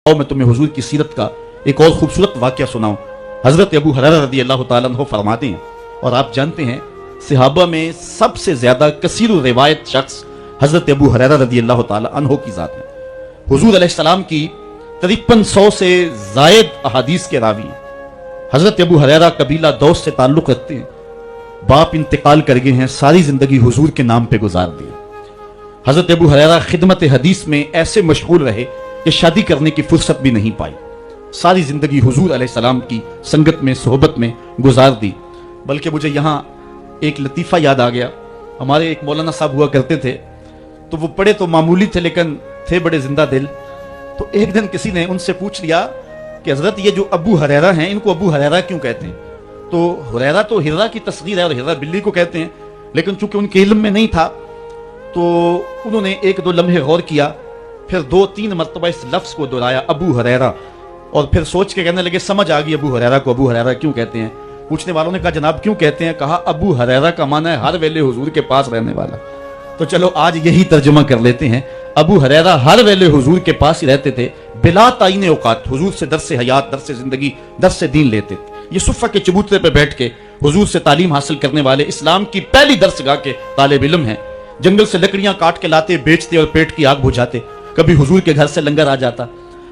मैं तुम्हें हुजूर की सीरत का एक और खूबसूरत वाक़या सुनाऊं। हजरत अबू हुरैरा रज़ी अल्लाह ताला अन्हु फरमाते हैं, और आप जानते हैं सहाबा में सबसे ज्यादा कसीर रिवायत शख्स हजरत अबू हुरैरा रज़ी अल्लाह ताला अन्हु की जात है। हुजूर अलैहिस्सलाम की 5300 से जायद अहादीस के रावी हैं। हजरत अबू हुरैरा कबीला दौस से ताल्लुक रखते हैं। बाप इंतकाल कर गए हैं, सारी जिंदगी हुजूर के नाम पे गुजार दी। हजरत अबू हुरैरा खिदमत हदीस में ऐसे मशगूल रहे कि शादी करने की फुर्सत भी नहीं पाई। सारी जिंदगी हुजूर अलैहिस्सलाम की संगत में सोहबत में गुजार दी। बल्कि मुझे यहाँ एक लतीफ़ा याद आ गया। हमारे एक मौलाना साहब हुआ करते थे, तो वो पढ़े तो मामूली थे लेकिन थे बड़े जिंदा दिल। तो एक दिन किसी ने उनसे पूछ लिया कि हजरत ये जो अबू हुरैरा हैं, इनको अबू हुरैरा क्यों कहते हैं? तो हुरैरा तो हिर्रा की तस्गीर है और हिर्रा बिल्ली को कहते हैं, लेकिन चूंकि उनके इल्म में नहीं था तो उन्होंने एक दो लम्हे गौर किया, फिर 2-3 मरतबा इस लफ्ज को दोहराया अबू हुरैरा, और फिर सोच के कहने लगे समझ आ गई अबू हुरैरा को अबू हुरैरा क्यों कहते हैं। पूछने वालों ने कहा जनाब क्यों कहते हैं? कहा अबू हुरैरा का माना है हर वेले हुजूर के पास रहने वाला। तो चलो आज यही तर्जुमा कर लेते हैं। अबू हुरैरा हर वेले हुजूर के पास ही रहते थे, बिला ताईन औकात हुजूर से दर्से हयात, दर्से जिंदगी, दर्से दीन लेते थे। ये सुफ़ा के चबूतरे पे बैठ के हुजूर से तालीम हासिल करने वाले इस्लाम की पहली दर्सगाह के तालिब इल्म हैं। जंगल से लकड़ियां काट के लाते, बेचते और पेट की आग बुझाते। कभी हुजूर के घर से लंगर आ जाता,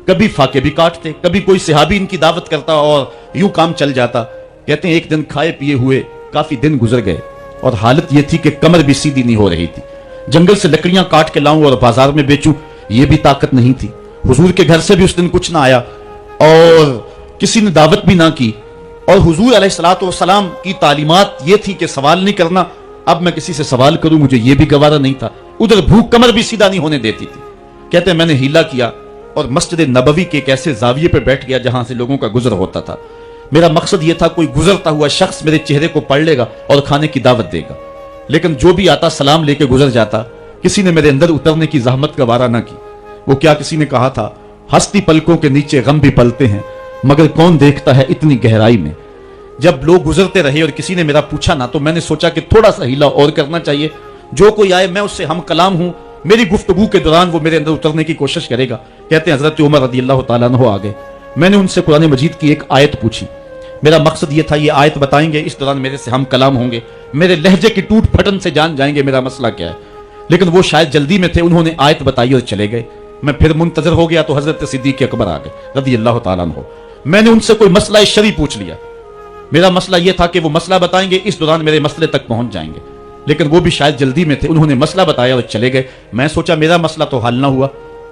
कभी फाके भी काटते, कभी कोई सहाबी इनकी दावत करता और यूं काम चल जाता। कहते हैं एक दिन खाए पिए हुए काफी दिन गुजर गए और हालत यह थी कि कमर भी सीधी नहीं हो रही थी। जंगल से लकड़ियां काट के लाऊं और बाजार में बेचूं, यह भी ताकत नहीं थी। हुजूर के घर से भी उस दिन कुछ ना आया और किसी ने दावत भी ना की। और हुजूर अलैहिस्सलातु वस्सलाम की तालीमात ये थी कि सवाल नहीं करना। अब मैं किसी से सवाल करूं मुझे यह भी गवारा नहीं था। उधर भूख कमर भी सीधा नहीं होने देती थी। कहते हैं मैंने हीला किया और मस्जिद नबवी के एक ऐसे जाविये पे बैठ गया जहां से लोगों का गुजर होता था। मेरा मकसद यह था कोई गुजरता हुआ शख्स मेरे चेहरे को पढ़ लेगा और खाने की दावत देगा, लेकिन जो भी आता सलाम लेके गुजर जाता। किसी ने मेरे अंदर उतरने की जहमत का वारा ना की। वो क्या किसी ने कहा था, हस्ती पलकों के नीचे गम भी पलते हैं मगर कौन देखता है इतनी गहराई में। जब लोग गुजरते रहे और किसी ने मेरा पूछा ना, तो मैंने सोचा कि थोड़ा सा हीला और करना चाहिए। जो कोई आए मैं उससे हम कलाम हूं, मेरी गुफ्तगू के दौरान वो मेरे अंदर उतरने की कोशिश करेगा। कहते हैं हजरत उमर रज़ी अल्लाह ताला अन्हु आ गए। मैंने उनसे कुरान मजीद की एक आयत पूछी। मेरा मकसद ये था ये आयत बताएंगे, इस दौरान मेरे से हम कलाम होंगे, मेरे लहजे की टूट फटन से जान जाएंगे मेरा मसला क्या है। लेकिन वो शायद जल्दी में थे, उन्होंने आयत बताई और चले गए। मैं फिर मुंतजर हो गया तो हजरत सिद्दीक अकबर आ गए रज़ी अल्लाह ताला अन्हु। मैंने उनसे कोई मसला शरई पूछ लिया। मेरा मसला यह था कि वो मसला बताएंगे, इस दौरान मेरे मसले तक पहुंच जाएंगे, लेकिन वो भी शायद जल्दी में थे, उन्होंने मसला बताया और चले गए। मैं सोचा मेरा मसला तो हल ना हुआ।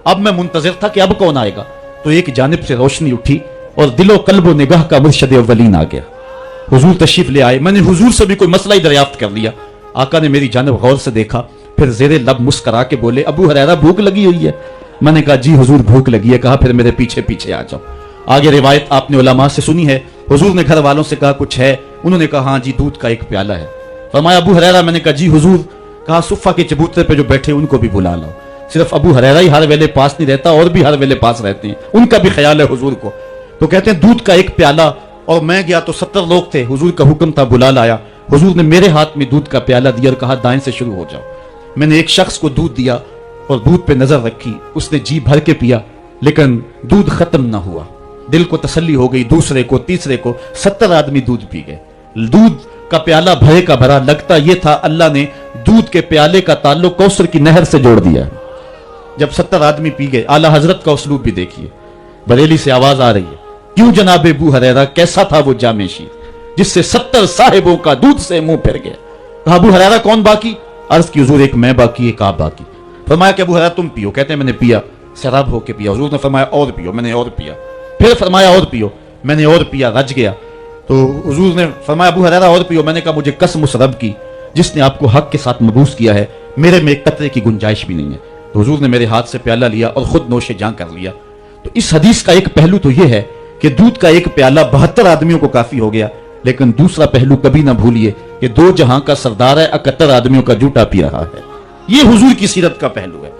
अब मैं मुंतजिर था कि अब कौन आएगा। तो एक जानिब से रोशनी उठी और दिलो कल्बो निगाह का मुर्शद अव्वलीन आ गया। हुजूर तशरीफ ले आए। मैंने हुजूर से भी कोई मसला ही दरियाफ्त कर लिया। आका ने मेरी जानिब गौर से देखा, फिर जेरे लब मुस्करा के बोले अबू हुरैरा भूख लगी हुई है? मैंने कहा जी हुजूर भूख लगी है। कहा फिर मेरे पीछे पीछे आ जाओ। आगे रिवायत आपने उलमा से सुनी है। हुजूर ने घर वालों से कहा कुछ है? उन्होंने कहा हाँ जी दूध का एक प्याला है। फरमाया अबू हुरैरा? मैंने कहा जी हुजूर। कहा सुफ़ा के चबूतरे पे जो बैठे उनको भी बुला लो। सिर्फ अबू हुरैरा ही हर वेले पास नहीं रहता, और भी हर वेले पास रहते हैं, उनका भी ख्याल है हुजूर को। तो कहते हैं दूध का एक प्याला, और मैं गया तो 70 लोग थे। हुजूर का हुक्म था बुला लाया। हुजूर ने मेरे हाथ में दूध का प्याला दिया और कहा दाएं से शुरू हो जाओ। मैंने एक शख्स को दूध दिया और दूध पे नजर रखी। उसने जी भर के पिया, लेकिन दूध खत्म ना हुआ। दिल को तसल्ली हो गई। दूसरे को, तीसरे को, 70 आदमी दूध पी गए। दूध का प्याला भरे का भरा। लगता यह था अल्लाह ने दूध के प्याले का ताल्लुक कौसर की नहर से जोड़ दिया। जब 70 आदमी पी गए, आला हजरत का उसलूब भी देखिए। बरेली से आवाज आ रही है, क्यों जनाब अबू हुरैरा कैसा था वो जामे शीर जिससे 70 साहिबों का दूध से मुंह फिर गया। कहा अबू हुरैरा कौन बाकी? अर्ज की हुजूर एक मैं बाकी, एक आप बाकी। फरमाया कि अबू हुरैरा तुम पियो। कहते हैं मैंने पिया, शराब होके पिया। हुजूर ने फरमाया और पियो। मैंने और पिया। फिर फरमाया और पियो। मैंने और पिया, रज गया। तो हुजूर ने फरमाया अबू हुरैरा और पियो। मैंने कहा मुझे कसम उस रब की जिसने आपको हक के साथ मबूस किया है, मेरे में एक कतरे की गुंजाइश भी नहीं है। तो हुजूर ने मेरे हाथ से प्याला लिया और खुद नोशे जां कर लिया। तो इस हदीस का एक पहलू तो यह है कि दूध का एक प्याला 72 आदमियों को काफी हो गया, लेकिन दूसरा पहलू कभी ना भूलिए कि 2 जहां का सरदार है 71 आदमियों का जूठा पी रहा है। यह हुजूर की सीरत का पहलू है।